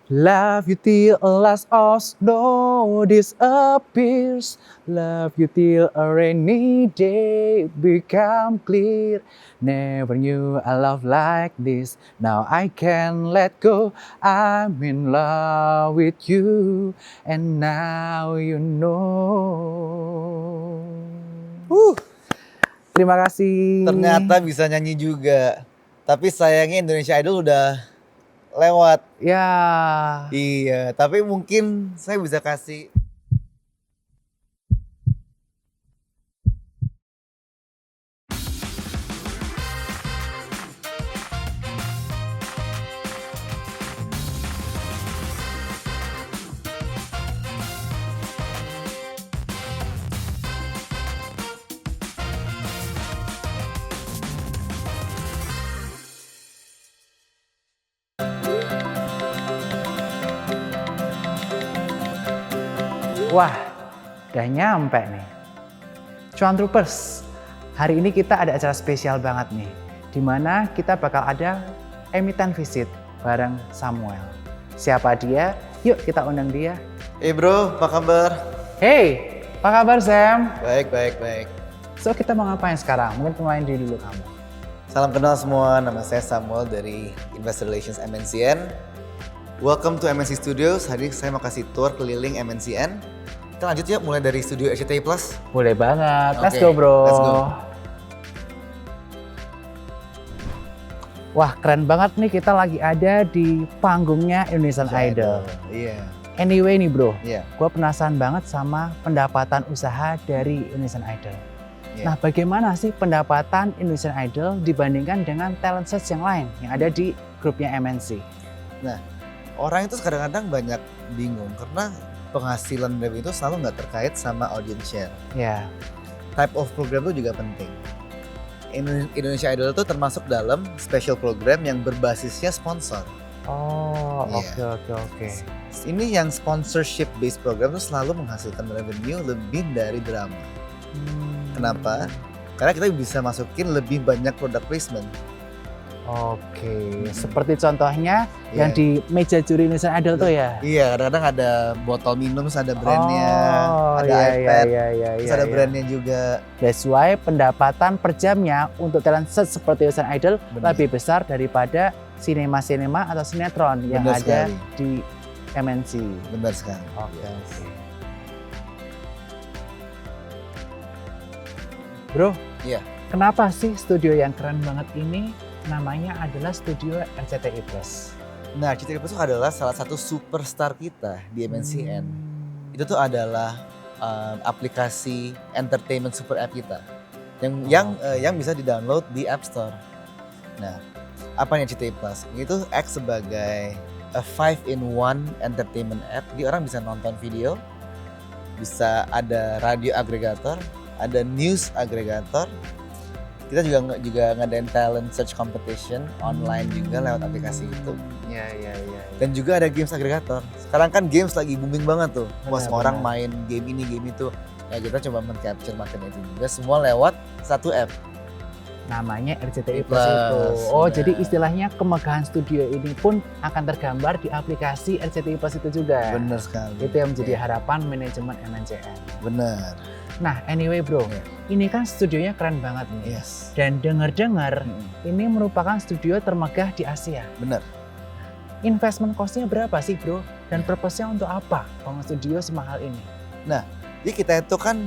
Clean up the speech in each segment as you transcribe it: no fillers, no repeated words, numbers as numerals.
Love you till a last of snow disappears. Love you till a rainy day become clear. Never knew a love like this. Now I can let go. I'm in love with you, and now you know. Terima kasih. Ternyata bisa nyanyi juga. Tapi sayangnya Indonesia Idol udah lewat. Ya. Iya, tapi mungkin saya bisa kasih. Wah, udah nyampe nih. Cuan Troopers, hari ini kita ada acara spesial banget nih, di mana kita bakal ada emiten visit bareng Samuel. Siapa dia? Yuk kita undang dia. Bro, apa kabar? Hey, apa kabar Sam? Baik. So kita mau ngapain sekarang? Mungkin kenalin diri dulu kamu. Salam kenal semua, nama saya Samuel dari Investor Relations MNCN. Welcome to MNC Studios. Hari ini saya mau kasih tour keliling MNCN. Kita lanjut yuk, mulai dari studio RCTI Plus. Boleh banget, let's Oke, go bro. let's go. Wah keren banget nih, kita lagi ada di panggungnya Indonesian Idol. Iya. Anyway nih bro, Iya. gue penasaran banget sama pendapatan usaha dari Indonesian Idol. Iya. Nah bagaimana sih pendapatan Indonesian Idol dibandingkan dengan talent search yang lain yang ada di grupnya MNC? Orang itu kadang-kadang banyak bingung karena penghasilan mereka itu selalu nggak terkait sama audience share. Ya, Type of program itu juga penting. Indonesia Idol itu termasuk dalam special program yang berbasisnya sponsor. oh Iya. oke. Ini yang sponsorship based program itu selalu menghasilkan revenue lebih dari drama. Kenapa? Karena kita bisa masukin lebih banyak product placement. Oke, seperti contohnya Iya. yang di meja juri Indonesian Idol tuh ya? Iya, kadang-kadang ada botol minum, terus ada brandnya, Oh, ada iya, iPad, iya, terus ada brandnya juga. That's why pendapatan per jamnya untuk talent search seperti Indonesian Idol Benar. lebih besar daripada sinema atau sinetron yang Benar ada sekali. di MNC. Benar sekali. Oke. Bro, Iya. kenapa sih studio yang keren banget ini namanya adalah studio RCTI Plus? Nah, RCTI Plus itu adalah salah satu superstar kita di MNCN. Itu tuh adalah aplikasi entertainment super app kita yang bisa di-download di App Store. Nah, apa nih RCTI Plus? Itu act sebagai a 5-in-1 entertainment app. Jadi orang bisa nonton video, bisa ada radio agregator, ada news agregator. Kita juga ngadain talent search competition online juga lewat aplikasi itu. Iya. Dan juga ada games agregator. Sekarang kan games lagi booming banget tuh. Wah, semua Benar. orang main game ini, game itu. Ya kita coba men-capture marketnya itu juga semua lewat satu app. Namanya RCTI Plus Plus, itu. Oh, benar. jadi istilahnya kemegahan studio ini pun akan tergambar di aplikasi RCTI Plus itu juga. Bener sekali. Itu yang menjadi Iya, harapan manajemen MNCN. bener. Nah, anyway bro, Iya. ini kan studionya keren banget nih. Yes. Dan dengar-dengar Mm-mm. ini merupakan studio termegah di Asia. Bener. Investment cost-nya berapa sih bro? Dan purpose-nya untuk apa bangun studio semahal ini? Jadi kita itu kan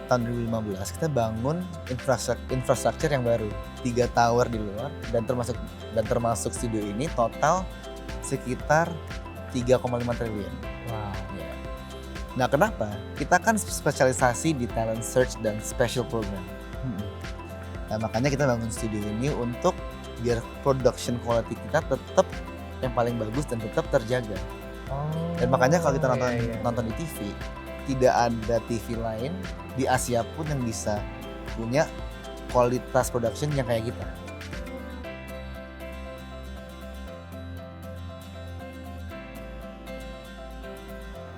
tahun 2015 kita bangun infrastruktur yang baru. 3 tower di luar dan termasuk studio ini total sekitar 3,5 triliun. Wow. Ya. Nah, kenapa? Kita kan spesialisasi di talent search dan special program. Nah, makanya kita bangun studio ini untuk biar production quality kita tetap yang paling bagus dan tetap terjaga. Oh, Dan makanya kalau kita iya. nonton di TV, tidak ada TV lain di Asia pun yang bisa punya kualitas production yang kayak kita.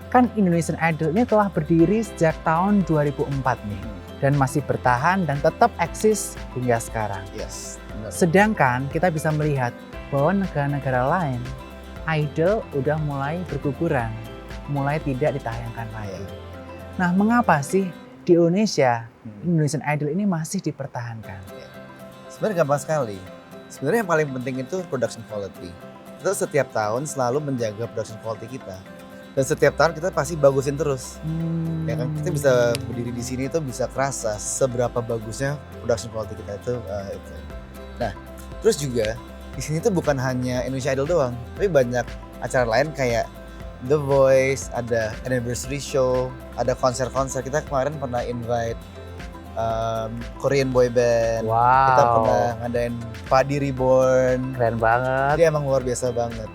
Kan Indonesian Idol ini telah berdiri sejak tahun 2004 nih. Dan masih bertahan dan tetap eksis hingga sekarang. Yes, benar. Sedangkan kita bisa melihat bahwa negara-negara lain Idol udah mulai berguguran, mulai tidak ditayangkan lagi. Nah, mengapa sih di Indonesia Indonesian Idol ini masih dipertahankan? Sebenarnya gampang sekali. Sebenarnya yang paling penting itu production quality. Kita setiap tahun selalu menjaga production quality kita. Dan setiap tahun kita pasti bagusin terus. Ya kan, kita bisa berdiri di sini tuh bisa kerasa seberapa bagusnya production quality kita itu. Nah, terus juga di sini tuh bukan hanya Indonesia Idol doang, tapi banyak acara lain kayak The Voice, ada anniversary show, ada konser-konser. Kita kemarin pernah invite Korean boy band. Wow. Kita pernah ngadain Padi Reborn. Keren banget. Dia emang luar biasa banget.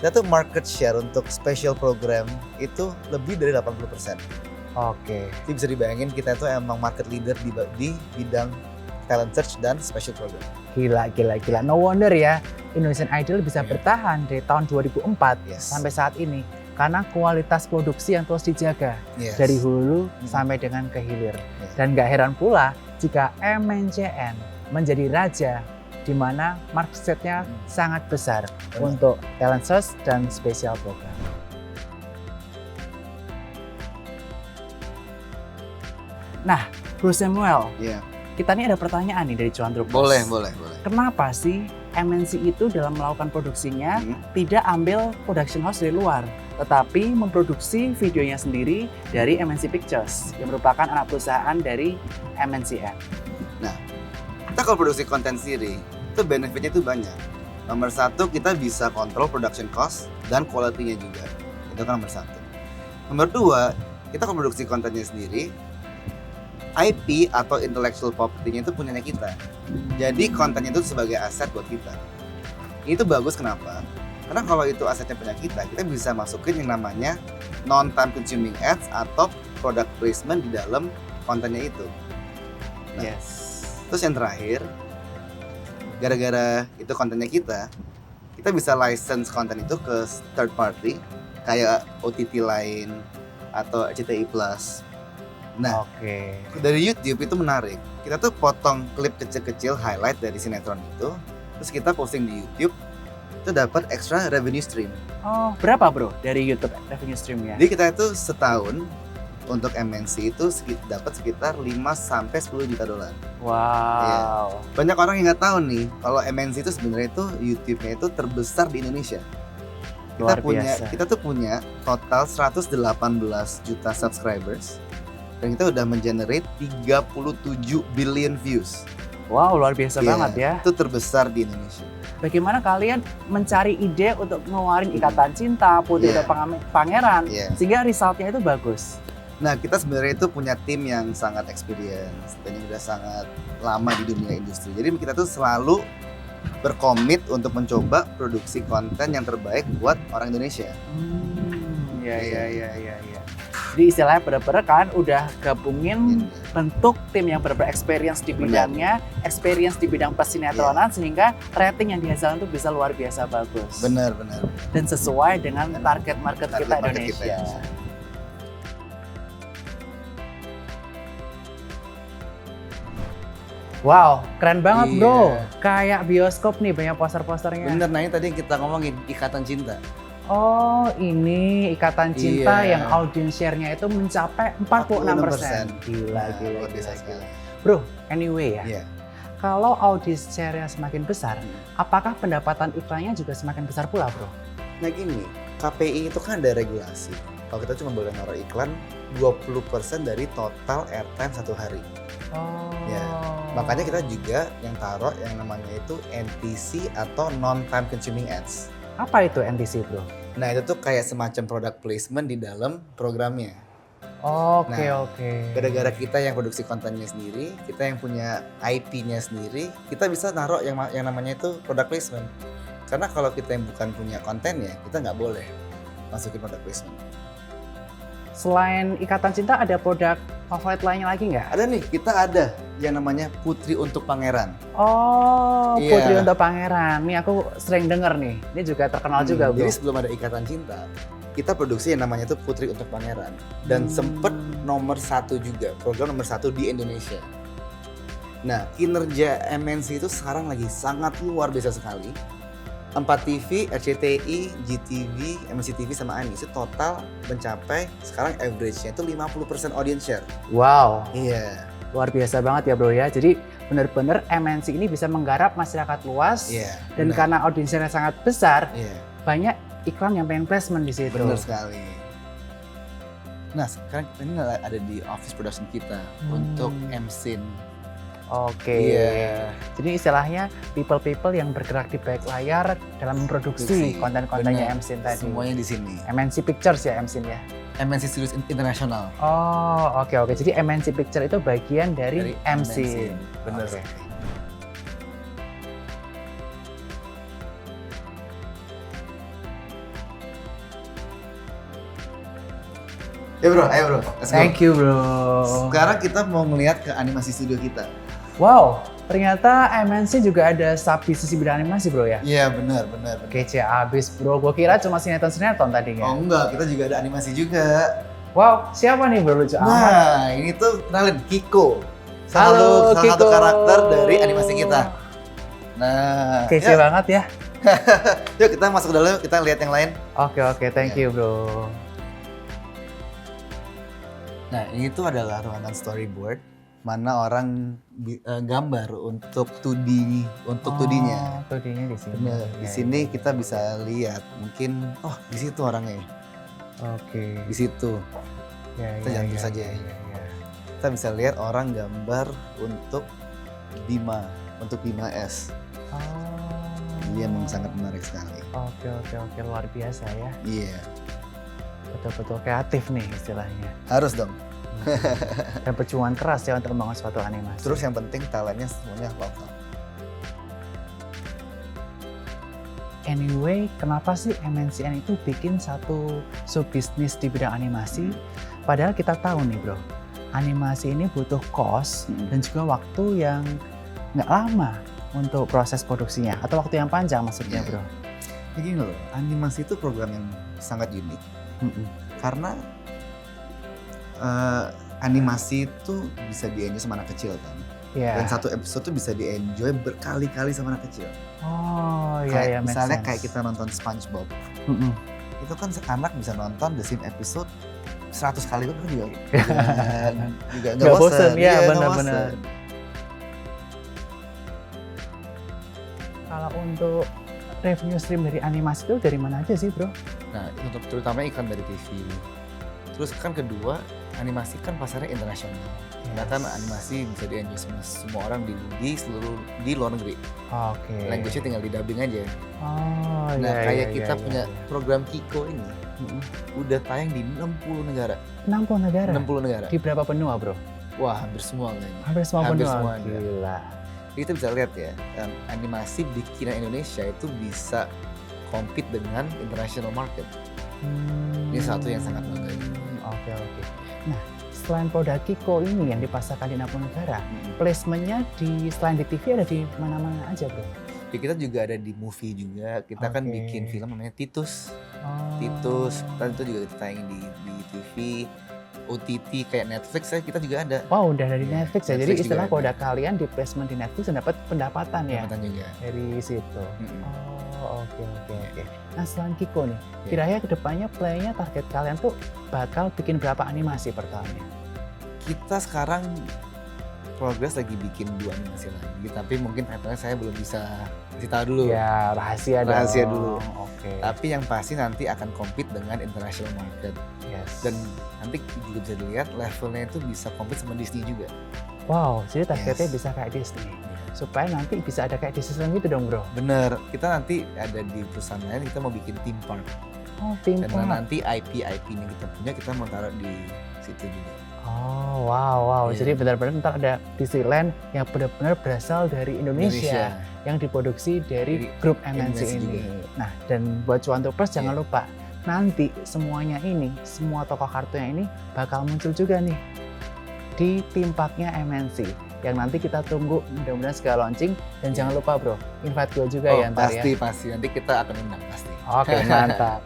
Kita tuh market share untuk special program itu lebih dari 80%. Oke. Jadi bisa dibayangin kita tuh emang market leader di bidang talent search dan special program. Gila. No wonder ya Indonesian Idol bisa bertahan dari tahun 2004 sampai saat ini. Karena kualitas produksi yang terus dijaga dari hulu sampai dengan ke hilir. Dan gak heran pula jika MNCN menjadi raja di mana marketnya sangat besar untuk talent search dan special program. Nah, Bro Samuel, kita ini ada pertanyaan nih dari Cuan Trubus. Boleh. Kenapa sih MNC itu dalam melakukan produksinya tidak ambil production house dari luar, tetapi memproduksi videonya sendiri dari MNC Pictures yang merupakan anak perusahaan dari MNCN? Nah, kita kalau produksi konten sendiri, itu benefitnya itu banyak. Nomor satu, kita bisa kontrol production cost dan quality-nya juga. Itu kan nomor satu. Nomor dua, kita kalau produksi kontennya sendiri, IP atau intellectual property-nya itu punyanya kita. Jadi kontennya itu sebagai aset buat kita. Ini tuh bagus kenapa? Karena kalau itu asetnya punya kita bisa masukin yang namanya non-time consuming ads atau product placement di dalam kontennya itu. Nah, terus yang terakhir, gara-gara itu kontennya kita bisa license konten itu ke third party kayak OTT lain atau RCTI Plus. Nah, dari YouTube itu menarik. Kita tuh potong klip kecil-kecil highlight dari sinetron itu, terus kita posting di YouTube, itu dapat extra revenue stream. Oh, berapa bro dari YouTube revenue streamnya? Jadi kita itu setahun untuk MNC itu dapat sekitar 5-10 juta dolar. Wow. Ya. Banyak orang yang nggak tahu nih kalau MNC itu sebenarnya itu YouTube-nya itu terbesar di Indonesia. Kita tuh punya total 118 juta subscribers dan kita udah mengenerate 37 billion views. Wow, luar biasa banget ya. Itu terbesar di Indonesia. Bagaimana kalian mencari ide untuk ngeluarin Ikatan Cinta, Putri dan Pangeran sehingga resultnya itu bagus? Nah, kita sebenarnya itu punya tim yang sangat experience dan yang udah sangat lama di dunia industri. Jadi kita tuh selalu berkomit untuk mencoba produksi konten yang terbaik buat orang Indonesia. Iya. Jadi istilahnya bener-bener kan udah gabungin bentuk tim yang experience di bidangnya, experience di bidang persinetronan sehingga rating yang dihasilkan itu bisa luar biasa bagus. Benar. Dan sesuai dengan target market kita Indonesia. Wow, keren banget bro. Kayak bioskop nih, banyak poster-posternya. Bener, nah ini tadi kita ngomongin Ikatan Cinta. Oh, ini Ikatan Cinta yang audience share-nya itu mencapai 46%. Gila. Bro, anyway ya. Kalau audience share-nya semakin besar, apakah pendapatan iklannya juga semakin besar pula bro? Nah gini, KPI itu kan ada regulasi. Kalau kita cuma boleh naruh iklan 20% dari total airtime satu hari. Makanya kita juga yang taruh yang namanya itu NTC atau non-time consuming ads. Apa itu NTC bro? Nah itu tuh kayak semacam product placement di dalam programnya. Oke. Gara-gara kita yang produksi kontennya sendiri, kita yang punya IP-nya sendiri, kita bisa naruh yang namanya itu product placement. Karena kalau kita yang bukan punya kontennya, kita nggak boleh masukin product placement. Selain Ikatan Cinta ada produk favorit lainnya lagi nggak? Ada nih, kita ada yang namanya Putri untuk Pangeran. Oh, Putri untuk Pangeran. Nih aku sering denger nih. Ini juga terkenal juga bro. Jadi sebelum ada Ikatan Cinta, kita produksi yang namanya itu Putri untuk Pangeran. Dan sempet nomor 1 juga, program nomor 1 di Indonesia. Nah, kinerja MNC itu sekarang lagi sangat luar biasa sekali. 4 TV, RCTI, GTV, MNC TV sama ANI itu total mencapai sekarang average-nya itu 50% audience share. Wow, Iya. luar biasa banget ya bro ya. Jadi benar-benar MNC ini bisa menggarap masyarakat luas Iya. dan benar. karena audiensnya sangat besar, Iya, banyak iklan yang pengen placement di situ. benar sekali. Nah, sekarang ini ada di office production kita untuk MScene. Oke. Iya. Jadi istilahnya people-people yang bergerak di balik layar dalam memproduksi Produksi. konten-kontennya Benar. MScene tadi. Semuanya di sini. MNC Pictures ya MScene ya. MNC Studios International. Oh, oke. Jadi MNC Picture itu bagian dari MScene. Benar. Oke. Ya bro, ayo bro. Let's go. Thank you, bro. Sekarang kita mau ngeliat ke animasi studio kita. Wow, ternyata MNC juga ada sub bisnis di bidang animasi, bro ya. Iya benar. Kece abis, bro. Gue kira cuma sinetron-sinetron tadinya. Oh enggak, kita juga ada animasi juga. Wow, siapa nih bro lucu amat? Nah, ini tuh kenalin Kiko. Halo, Salah satu Kiko. karakter dari animasi kita. Nah, Kece yuk, banget ya. yuk kita masuk ke dalam, kita lihat yang lain. Oke, thank you, bro. Nah, ini tuh adalah ruangan storyboard mana orang gambar untuk 2D, untuk 2D-nya. 2D-nya di sini. Bener, di Ya, sini ya. kita bisa lihat mungkin di situ orangnya. Oke. Di situ. Ya, Kita jangan terus aja ya. Kita bisa lihat orang gambar untuk Bima, untuk Bima S. Oh. Dia memang sangat menarik sekali. Oke, luar biasa ya. Iya, Betul-betul kreatif nih istilahnya. harus dong. Dan perjuangan keras ya untuk membangun suatu animasi. Terus yang penting talentnya semuanya lokal. Anyway, kenapa sih MNCN itu bikin satu sub bisnis di bidang animasi? Padahal kita tahu nih bro, animasi ini butuh cost dan juga waktu yang nggak lama untuk proses produksinya. Atau waktu yang panjang maksudnya Iya. bro. Jadi gini loh, animasi itu program yang sangat unik. Karena animasi itu bisa di-enjoy sama anak kecil kan. Iya. Dan satu episode tuh bisa di-enjoy berkali-kali sama anak kecil. Oh Kayak iya, make misalnya sense. kayak kita nonton SpongeBob. Mm-mm. Itu kan anak bisa nonton the same episode 100 kali pun juga juga Nggak bosen, ya, Iya, nggak benar-benar. bosen. Kalau untuk revenue stream dari animasi itu dari mana aja sih bro? Nah, untuk terutama iklan dari TV. Terus kan kedua, animasi kan pasarnya internasional. Karena kan animasi bisa di-enjoy sama semua orang di luar negeri. Oke. Language-nya tinggal di dubbing aja. Oh Nah, iya, kayak iya, kita iya, punya iya. program Kiko ini Mm-mm. udah tayang di 60 negara. 60 negara? 60 negara. Di berapa benua bro? Wah, hampir semua kayaknya. Hampir semua Hampir benua. semua, iya. Gila. Jadi kita bisa lihat ya, animasi bikinan Indonesia itu bisa compete dengan international market. Ini satu yang sangat bangga. Oke. Nah, selain produk Kiko ini yang dipasarkan di 60 negara, placementnya selain di TV ada di mana-mana aja bro? Ya, kita juga ada di movie juga. Kita kan Oke. bikin film namanya Titus. Oh. Titus, kan itu juga kita tayangin di TV, OTT kayak Netflix ya kita juga ada. Wow, udah dari Iya, Netflix ya. Jadi Netflix juga istilah ada. produk kalian di placement di Netflix dan dapat pendapatan ya Pendapatan juga. dari situ. Mm-mm. Oh, oke. Nah, selain Kiko nih, Iya. kira-kira kedepannya play-nya target kalian tuh bakal bikin berapa animasi per tahunnya? Kita sekarang progres lagi bikin 2 animasi lagi, tapi mungkin title-nya saya belum bisa kasih tahu dulu. Ya, rahasia dong. Rahasia dulu. Oke. Tapi yang pasti nanti akan compete dengan international market. Yes. Dan nanti juga bisa dilihat levelnya itu bisa compete sama Disney juga. Wow, jadi targetnya Yes. bisa kayak Disney. Supaya nanti bisa ada kayak Disneyland gitu dong bro. Bener, kita nanti ada di perusahaan lain kita mau bikin theme park. Oh, theme Dan park. nanti IP-IP yang kita punya kita mau taruh di situ juga. Oh, wow. Iya. Jadi benar-benar ntar ada Disneyland yang benar-benar berasal dari Indonesia. Yang diproduksi dari Dari grup MNC MNC ini. juga. Nah, dan buat Cuan Topers jangan Iya. lupa, nanti semuanya ini, semua tokoh kartunya ini bakal muncul juga nih di theme parknya MNC. Yang nanti kita tunggu mudah-mudahan segala launching. Dan Iya. jangan lupa bro, invite gue juga Oh, ya ntar ya. pasti. Nanti kita akan undang pasti. Oke, mantap.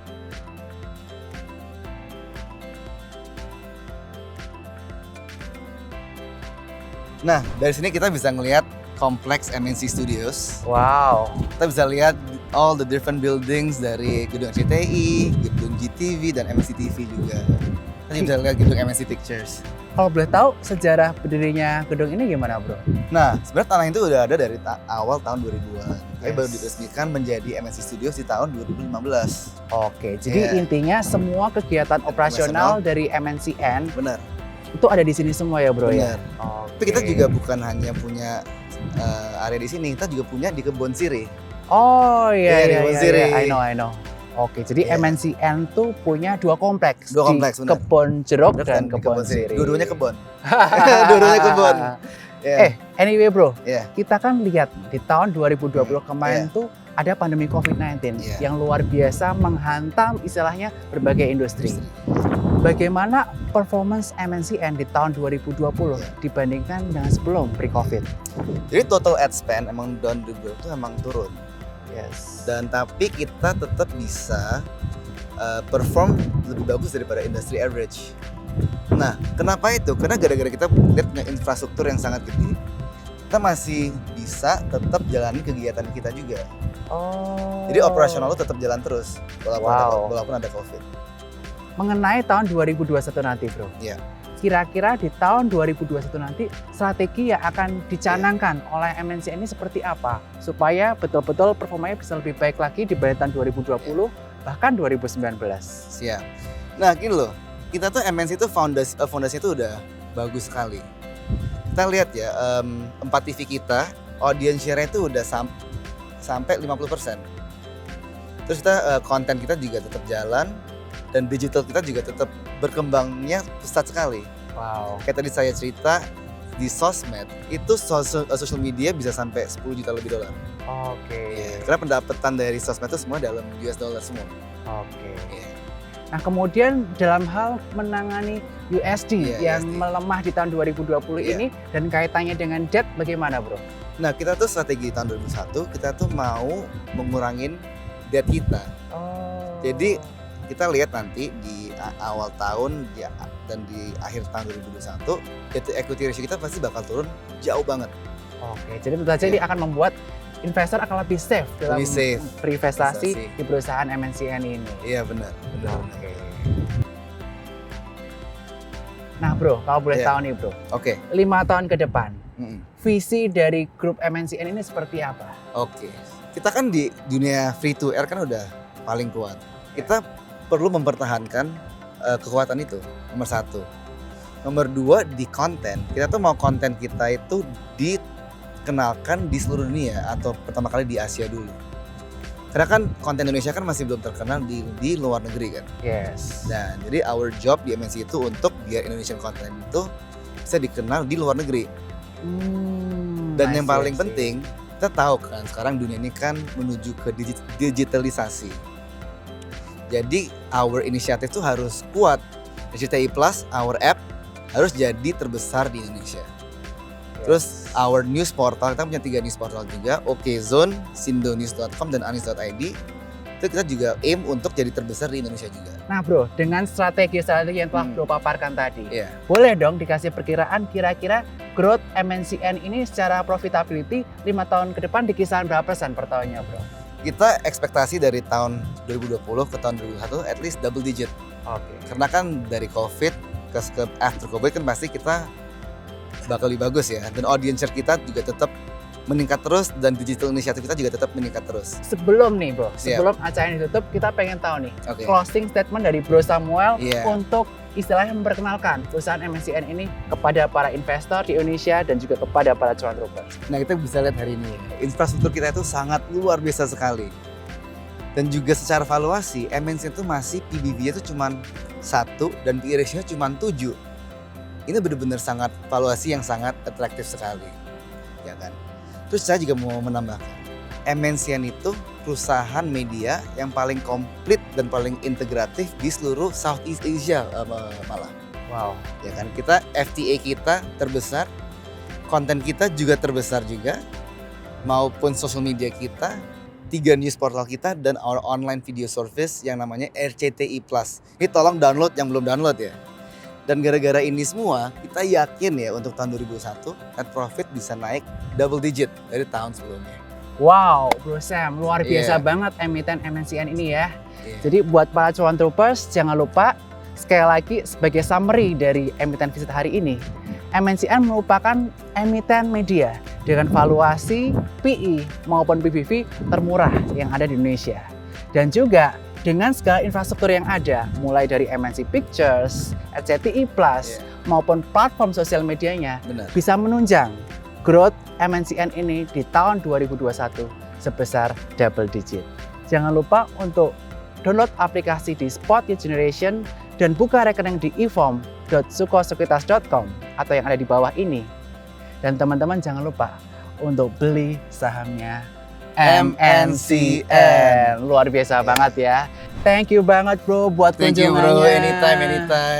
Nah, dari sini kita bisa ngelihat kompleks MNC Studios. Wow. Kita bisa lihat all the different buildings dari gedung RCTI, gedung GTV dan MNC TV juga. Tadi bisa lihat gedung MNC Pictures. Kalau boleh tahu sejarah berdirinya gedung ini gimana bro? Nah, sebenarnya tanah itu udah ada dari awal tahun 2000-an. Tapi Yes. baru diresmikan menjadi MNC Studios di tahun 2015. Oke, jadi Iya. intinya semua kegiatan operasional dari MNCN Benar. itu ada di sini semua ya bro ya? Benar. Tapi kita juga bukan hanya punya area di sini, kita juga punya di Kebon Sirih. Oh iya Iya, di iya Kebon iya, Sirih. I know. Oke, jadi Iya. MNCN tuh punya 2 kompleks. Dua kompleks, di benar. Kebon Jeruk dan di Kebon Sirih. Dua-duanya kebon. Dua-duanya kebon. Ya. Anyway bro, Iya. kita kan lihat di tahun 2020 kemarin Iya. tuh ada pandemi COVID-19 Iya. yang luar biasa menghantam istilahnya berbagai industri. Bagaimana performance MNCN di tahun 2020 Iya. dibandingkan dengan sebelum pre-COVID? Jadi total ad spend emang tahun 2020 itu emang turun. Yes. Dan tapi kita tetap bisa perform lebih bagus daripada industry average. Nah, kenapa itu? Karena gara-gara kita lihat punya infrastruktur yang sangat gede, kita masih bisa tetap jalani kegiatan kita juga. Oh. Jadi operasional lo tetap jalan terus walaupun ada COVID. Mengenai tahun 2021 nanti, bro. Iya. Kira-kira di tahun 2021 nanti strategi yang akan dicanangkan oleh MNCN ini seperti apa supaya betul-betul performanya bisa lebih baik lagi dibanding tahun 2020 bahkan 2019. Siap. Nah, gini loh. Kita tuh MNC itu fondasinya itu udah bagus sekali. Kita lihat ya, 4 TV kita audience share-nya itu udah sampai 50%. Terus kita konten kita juga tetap jalan dan digital kita juga tetap berkembangnya pesat sekali. Wow. Kayak tadi saya cerita di sosmed itu social media bisa sampai 10 juta lebih dolar. Oke. Karena pendapatan dari sosmed itu semua dalam US dollar semua. Oke. Iya. Nah, kemudian dalam hal menangani USD Iya, yang USD. melemah di tahun 2020 Iya. ini dan kaitannya dengan debt bagaimana, bro? Nah, kita tuh strategi tahun 2001 kita tuh mau mengurangin debt kita. Oh. Jadi kita lihat nanti di awal tahun dan di akhir tahun 2021 debt to equity ratio kita pasti bakal turun jauh banget. Oke, jadi tentu saja Iya. ini akan membuat investor akan lebih safe dalam Lebih safe. berinvestasi Investasi. di perusahaan MNCN ini. Iya benar. Oke. Nah, bro, kalau boleh Iya. tahu nih, bro, Oke. 5 tahun ke depan, Mm-mm. visi dari grup MNCN ini seperti apa? Oke. Kita kan di dunia free to air kan udah paling kuat. Kita perlu mempertahankan kekuatan itu. Nomor 1. Nomor 2 di konten. Kita tuh mau konten kita itu dikenalkan di seluruh dunia atau pertama kali di Asia dulu. Karena kan konten Indonesia kan masih belum terkenal di luar negeri kan. Yes. Nah, jadi our job di MNC itu untuk biar Indonesian content itu bisa dikenal di luar negeri. Dan yang paling penting, kita tahu kan sekarang dunia ini kan menuju ke digitalisasi. Jadi our inisiatif itu harus kuat. RCTI Plus, our app harus jadi terbesar di Indonesia. Terus our news portal, kita punya 3 news portal juga, Okezone, sindonews.com dan anis.id. Itu kita juga aim untuk jadi terbesar di Indonesia juga. Nah, bro, dengan strategi-strategi yang telah bro paparkan tadi, Iya. boleh dong dikasih perkiraan kira-kira growth MNCN ini secara profitability 5 tahun ke depan di kisaran berapa persen per tahunnya, bro? Kita ekspektasi dari tahun 2020 ke tahun 2021 at least double digit. Oke. Karena kan dari COVID ke after COVID kan pasti kita bakal lebih bagus ya. Dan audience share kita juga tetap meningkat terus dan digital inisiatif kita juga tetap meningkat terus. Sebelum nih, bro, Siap. sebelum acara ini ditutup, kita pengen tahu nih Oke. closing statement dari Bro Samuel Iya. untuk istilahnya memperkenalkan perusahaan MNCN ini kepada para investor di Indonesia dan juga kepada para cuan troopers. Nah, kita bisa lihat hari ini ya, infrastruktur kita itu sangat luar biasa sekali. Dan juga secara valuasi, MNC itu masih PBV-nya itu cuma 1 dan PE ratio-nya cuma 7. Ini benar-benar sangat valuasi yang sangat atraktif sekali. Ya kan? Terus saya juga mau menambahkan, MNCN itu perusahaan media yang paling komplit dan paling integratif di seluruh Southeast Asia malah. Wow. Ya kan, kita FTA kita terbesar, konten kita juga terbesar juga, maupun social media kita, 3 news portal kita dan our online video service yang namanya RCTI Plus. Ini tolong download yang belum download ya. Dan gara-gara ini semua, kita yakin ya untuk tahun 2021 net profit bisa naik double digit dari tahun sebelumnya. Wow, Bro Sam, luar biasa Iya. banget emiten MNCN ini ya. Iya. Jadi buat para cuan troopers, jangan lupa sekali lagi sebagai summary dari emiten visit hari ini, MNCN merupakan emiten media dengan valuasi PE maupun PBV termurah yang ada di Indonesia. Dan juga dengan segala infrastruktur yang ada, mulai dari MNC Pictures, RCTI Plus, maupun platform sosial medianya, Benar. bisa menunjang growth MNCN ini di tahun 2021 sebesar double digit. Jangan lupa untuk download aplikasi di Spot Your Generation dan buka rekening di eform.sukosekuritas.com atau yang ada di bawah ini. Dan teman-teman jangan lupa untuk beli sahamnya MNCN. Luar biasa banget ya. Thank you banget bro buat Thank you kunjungannya. bro, anytime.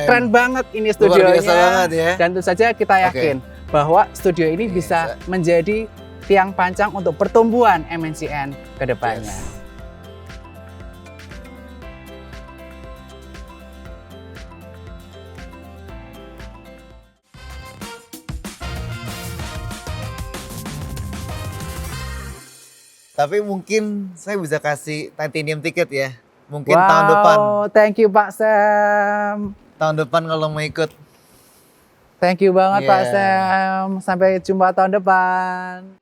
Keren banget ini Luar studionya. biasa banget ya. Dan tentu saja kita yakin bahwa studio ini bisa menjadi tiang pancang untuk pertumbuhan MNCN ke depannya. Yes. Tapi mungkin saya bisa kasih titanium ticket ya. Mungkin tahun depan. Thank you Pak Sam. Tahun depan kalau mau ikut. Thank you banget Pak Yeah. Sam. Sampai jumpa tahun depan.